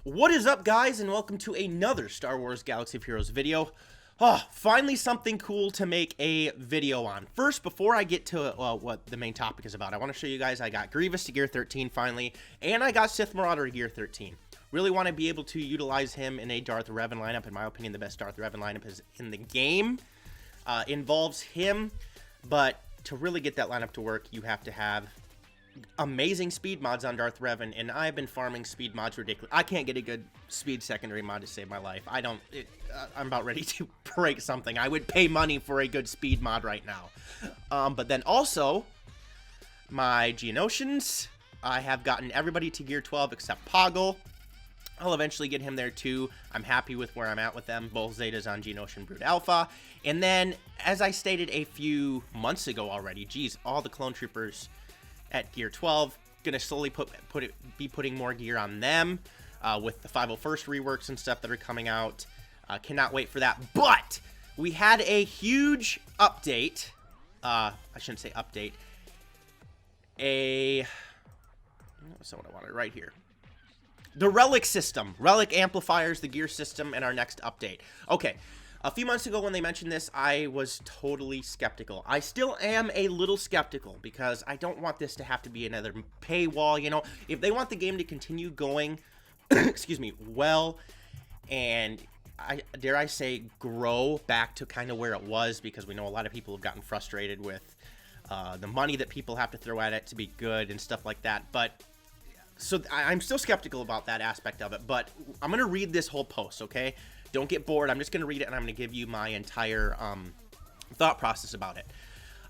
What is up, guys, and welcome to another Star Wars Galaxy of Heroes video. Oh, finally something cool to make a video on. First, before I get to what the main topic is about, I want to show you guys I got Grievous to Gear 13 finally, and I got Sith Marauder to Gear 13. Really want to be able to utilize him in a Darth Revan lineup. In my opinion, the best Darth Revan lineup is in the game. Involves him, but to really get that lineup to work, you have to have amazing speed mods on Darth Revan, and I've been farming speed mods ridiculous. I can't get a good speed secondary mod to save my life. I'm about ready to break something. I would pay money for a good speed mod right now. But then also, my Geonosians, I have gotten everybody to Gear 12 except Poggle. I'll eventually get him there too. I'm happy with where I'm at with them. Both Zetas on Geonosian Brood Alpha. And then, as I stated a few months ago already, geez, all the clone troopers at Gear 12, gonna slowly be putting more gear on them with the 501st reworks and stuff that are coming out. Cannot wait for that. But we had a huge update. I shouldn't say update. That's what I wanted right here. The Relic system. Relic amplifiers, the gear system, and our next update. Okay. A few months ago when they mentioned this, I was totally skeptical. I still am a little skeptical because I don't want this to have to be another paywall, you know. If they want the game to continue going, excuse me, well, and dare I say grow back to kind of where it was, because we know a lot of people have gotten frustrated with the money that people have to throw at it to be good and stuff like that. But so I'm still skeptical about that aspect of it, but I'm going to read this whole post, okay? Don't get bored. I'm just going to read it, and I'm going to give you my entire thought process about it.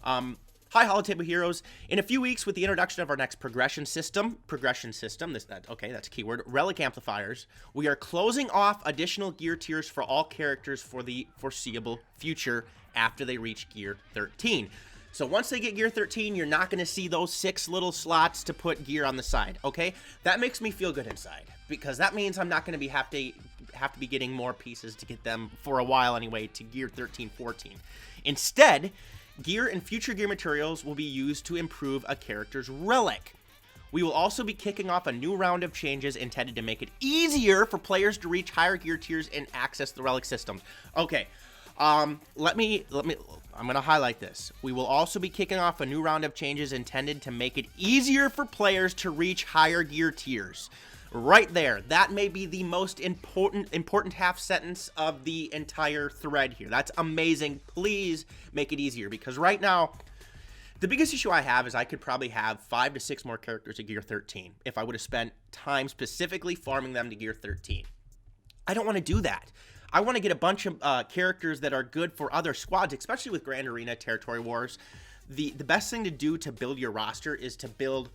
Hi, Holotable Heroes. In a few weeks, with the introduction of our next progression system, okay, that's a keyword, Relic Amplifiers, we are closing off additional gear tiers for all characters for the foreseeable future after they reach Gear 13. So once they get Gear 13, you're not going to see those 6 little slots to put gear on the side, okay? That makes me feel good inside, because that means I'm not going to have to be getting more pieces to get them for a while anyway to Gear 13, 14. Instead, gear and future gear materials will be used to improve a character's relic. We will also be kicking off a new round of changes intended to make it easier for players to reach higher gear tiers and access the relic systems. Okay. I'm going to highlight this. We will also be kicking off a new round of changes intended to make it easier for players to reach higher gear tiers. Right there. That may be the most important half sentence of the entire thread here. That's amazing. Please make it easier, because right now, the biggest issue I have is I could probably have 5 to 6 more characters at Gear 13 if I would have spent time specifically farming them to Gear 13. I don't want to do that. I want to get a bunch of characters that are good for other squads, especially with Grand Arena Territory Wars. The best thing to do to build your roster is to build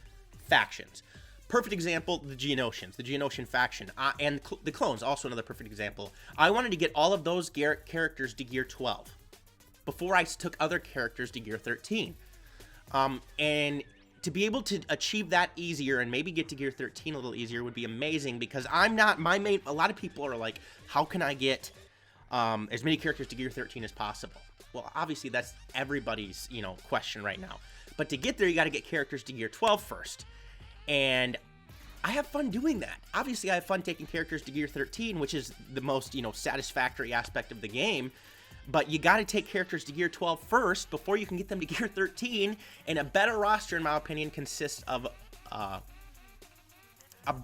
factions. Perfect example, the Geonosians, the Geonosian faction, and the clones, also another perfect example. I wanted to get all of those characters to Gear 12 before I took other characters to Gear 13. And to be able to achieve that easier and maybe get to Gear 13 a little easier would be amazing, because a lot of people are like, how can I get as many characters to Gear 13 as possible? Well, obviously that's everybody's, question right now. But to get there, you got to get characters to Gear 12 first. And I have fun doing that. Obviously, I have fun taking characters to Gear 13, which is the most, satisfactory aspect of the game. But you got to take characters to Gear 12 first before you can get them to Gear 13. And a better roster, in my opinion, consists of a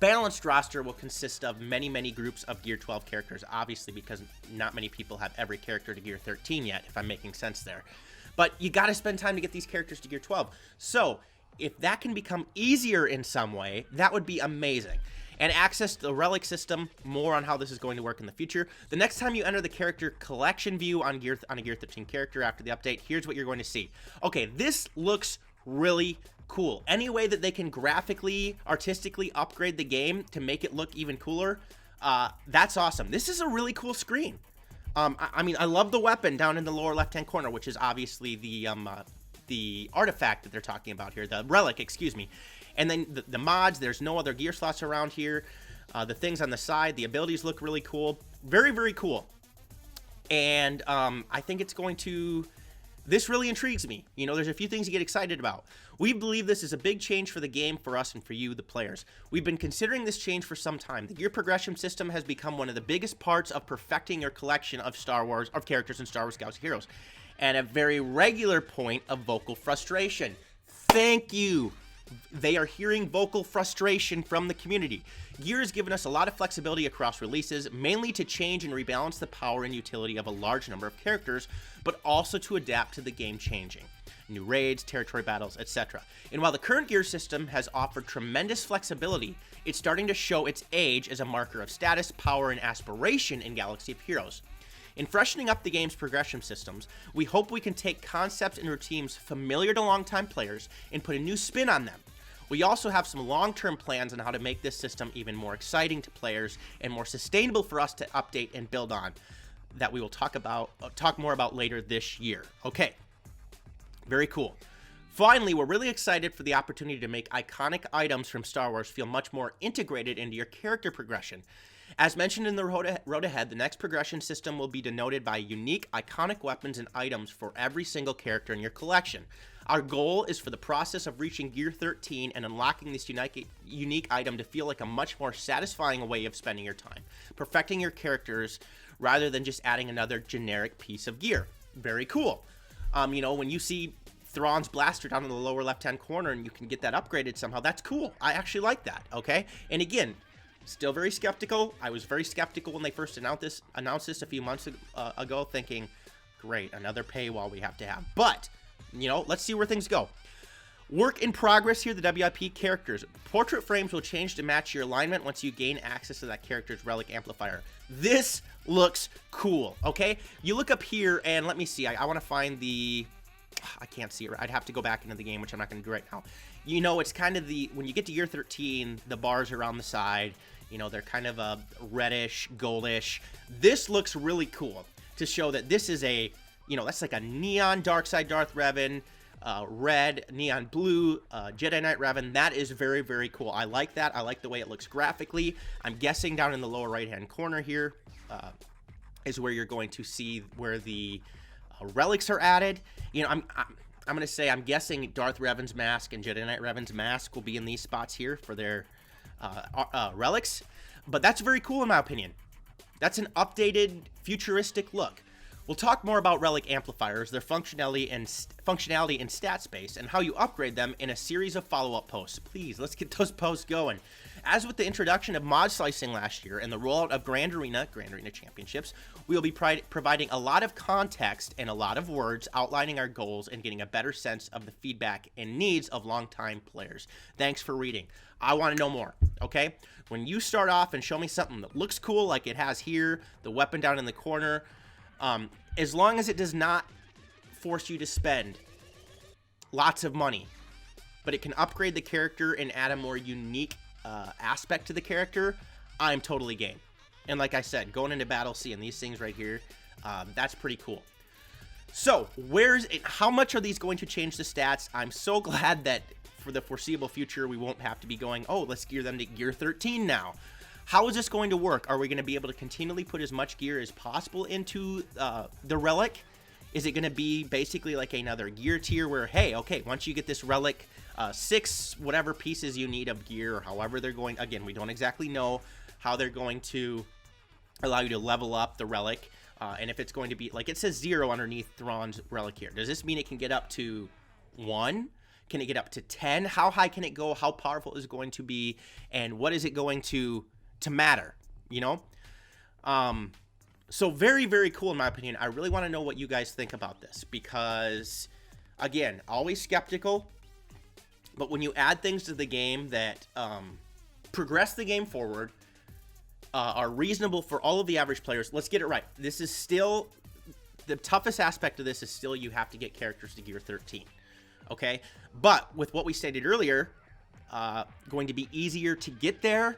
balanced roster will consist of many, many groups of Gear 12 characters, obviously, because not many people have every character to Gear 13 yet, if I'm making sense there. But you got to spend time to get these characters to Gear 12. So if that can become easier in some way, that would be amazing. And access the relic system, more on how this is going to work in the future. The next time you enter the character collection view on a Gear 13 character after the update, here's what you're going to see. Okay, this looks really cool. Any way that they can graphically, artistically upgrade the game to make it look even cooler, that's awesome. This is a really cool screen. I love the weapon down in the lower left-hand corner, which is obviously the artifact that they're talking about here, the relic, excuse me. And then the mods, there's no other gear slots around here. The things on the side, the abilities look really cool. Very, very cool. And I think it's going to This really intrigues me. You know, there's a few things to get excited about. We believe this is a big change for the game, for us, and for you, the players. We've been considering this change for some time. The gear progression system has become one of the biggest parts of perfecting your collection of characters in Star Wars Galaxy Heroes, and a very regular point of vocal frustration. Thank you. They are hearing vocal frustration from the community. Gear has given us a lot of flexibility across releases, mainly to change and rebalance the power and utility of a large number of characters, but also to adapt to the game changing. New raids, territory battles, etc. And while the current gear system has offered tremendous flexibility, it's starting to show its age as a marker of status, power, and aspiration in Galaxy of Heroes. In freshening up the game's progression systems, we hope we can take concepts and routines familiar to longtime players and put a new spin on them. We also have some long-term plans on how to make this system even more exciting to players and more sustainable for us to update and build on, that we will talk more about later this year. Okay, very cool. Finally, we're really excited for the opportunity to make iconic items from Star Wars feel much more integrated into your character progression. As mentioned in the road ahead, the next progression system will be denoted by unique, iconic weapons and items for every single character in your collection. Our goal is for the process of reaching Gear 13 and unlocking this unique item to feel like a much more satisfying way of spending your time, perfecting your characters rather than just adding another generic piece of gear. Very cool. You know, when you see Thrawn's blaster down in the lower left-hand corner and you can get that upgraded somehow, that's cool. I actually like that, okay? And again, still very skeptical. I was very skeptical when they first announced this a few months ago, thinking, great, another paywall we have to have. But, you know, let's see where things go. Work in progress here, the WIP characters. Portrait frames will change to match your alignment once you gain access to that character's relic amplifier. This looks cool, okay? You look up here, and let me see. I want to find the... I can't see it. I'd have to go back into the game, which I'm not going to do right now. You know, it's kind of the... When you get to Year 13, the bars are on the side. You know, they're kind of a reddish, goldish. This looks really cool to show that this is a... You know, that's like a neon dark side Darth Revan, red, neon blue, Jedi Knight Revan. That is very, very cool. I like that. I like the way it looks graphically. I'm guessing down in the lower right-hand corner here is where you're going to see where the relics are added. You know, I'm going to say I'm guessing Darth Revan's mask and Jedi Knight Revan's mask will be in these spots here for their relics. But that's very cool in my opinion. That's an updated, futuristic look. We'll talk more about relic amplifiers, their functionality and stat space, and how you upgrade them in a series of follow-up posts. Please, let's get those posts going. As with the introduction of mod slicing last year and the rollout of Grand Arena Championships, we will be providing a lot of context and a lot of words outlining our goals and getting a better sense of the feedback and needs of longtime players. Thanks for reading. I want to know more, okay? When you start off and show me something that looks cool like it has here, the weapon down in the corner, as long as it does not force you to spend lots of money, but it can upgrade the character and add a more unique aspect to the character, I'm totally game. And like I said, going into battle, seeing these things right here, that's pretty cool. So, how much are these going to change the stats? I'm so glad that for the foreseeable future, we won't have to be going, oh, let's gear them to Gear 13 now. How is this going to work? Are we going to be able to continually put as much gear as possible into the relic? Is it going to be basically like another gear tier where, hey, okay, once you get this relic, 6 whatever pieces you need of gear, or however they're going, again, we don't exactly know how they're going to allow you to level up the relic, and if it's going to be, like it says 0 underneath Thrawn's relic here. Does this mean it can get up to 1? Can it get up to 10? How high can it go? How powerful is it going to be? And what is it going to matter, you know? So very, very cool in my opinion. I really want to know what you guys think about this because, again, always skeptical, but when you add things to the game that progress the game forward, are reasonable for all of the average players, let's get it right. This is still, the toughest aspect of this is still you have to get characters to Gear 13, okay? But with what we stated earlier, going to be easier to get there.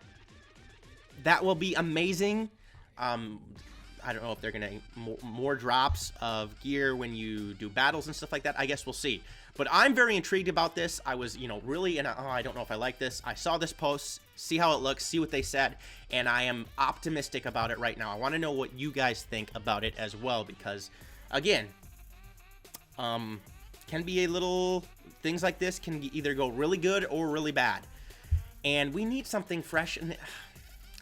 That will be amazing. I don't know if they're going to more drops of gear when you do battles and stuff like that. I guess we'll see. But I'm very intrigued about this. I was, you know, really in a, oh, I don't know if I like this. I saw this post, see how it looks, see what they said, and I am optimistic about it right now. I want to know what you guys think about it as well because, again, can be a little, things like this can either go really good or really bad. And we need something fresh, and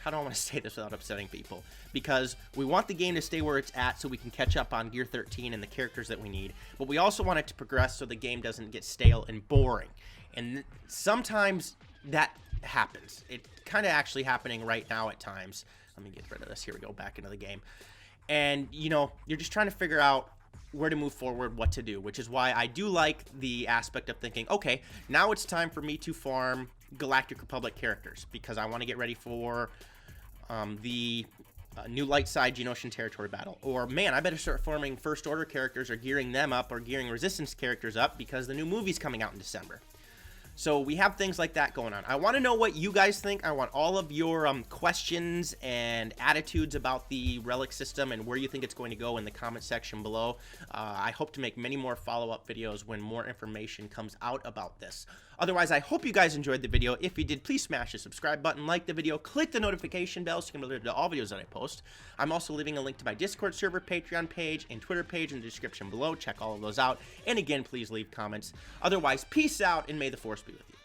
how do I want to say this without upsetting people? Because we want the game to stay where it's at so we can catch up on Gear 13 and the characters that we need, but we also want it to progress so the game doesn't get stale and boring. And sometimes that happens. It's kind of actually happening right now at times. Let me get rid of this. Here we go, back into the game. And, you know, you're just trying to figure out where to move forward, what to do, which is why I do like the aspect of thinking, okay, now it's time for me to farm Galactic Republic characters, because I want to get ready for the new light side Geonosian territory battle. Or, man, I better start farming First Order characters or gearing them up or gearing Resistance characters up because the new movie's coming out in December. So we have things like that going on. I want to know what you guys think. I want all of your questions and attitudes about the Relic system and where you think it's going to go in the comment section below. I hope to make many more follow-up videos when more information comes out about this. Otherwise, I hope you guys enjoyed the video. If you did, please smash the subscribe button, like the video, click the notification bell so you can be alerted to all videos that I post. I'm also leaving a link to my Discord server, Patreon page, and Twitter page in the description below. Check all of those out. And again, please leave comments. Otherwise, peace out, and may the Force be with you.